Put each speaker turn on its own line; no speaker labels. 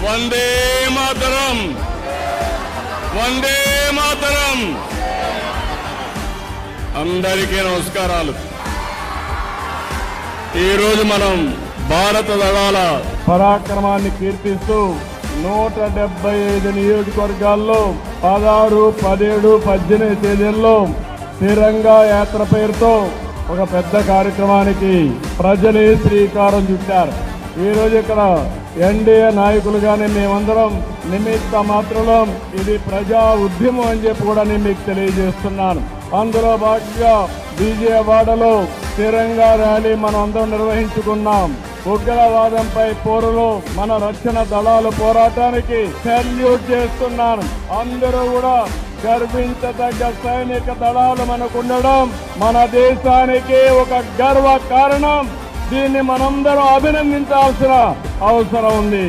వందే మాతరం, వందే మాతరం. అందరికీ నమస్కారాలు. ఈరోజు మనం భారత దళాల పరాక్రమాన్ని కీర్తిస్తూ 175 నియోజకవర్గాల్లో 16, 17, 18 తేదీల్లో తిరంగా యాత్ర పేరుతో ఒక పెద్ద కార్యక్రమానికి ప్రజలే శ్రీకారం చుట్టారు. ఈరోజు ఇక్కడ ఎన్డీఏ నాయకులుగానే మేమందరం నిమిత్త మాత్రం ఇది ప్రజా ఉద్యమం అని చెప్పి కూడా నేను మీకు తెలియజేస్తున్నాను. అందులో భాగంగా విజయవాడలో తిరంగా ర్యాలీ మనం అందరం నిర్వహించుకున్నాం. ఉగ్రవాదంపై పోరులో మన రక్షణ దళాలు పోరాటానికి సెల్యూట్ చేస్తున్నాను. అందరూ కూడా గర్వించదగ్గ సైనిక దళాలు మనకుండడం మన దేశానికి ఒక గర్వ కారణం. దీన్ని మనందరం అభినందించాల్సిన అవసరం ఉంది.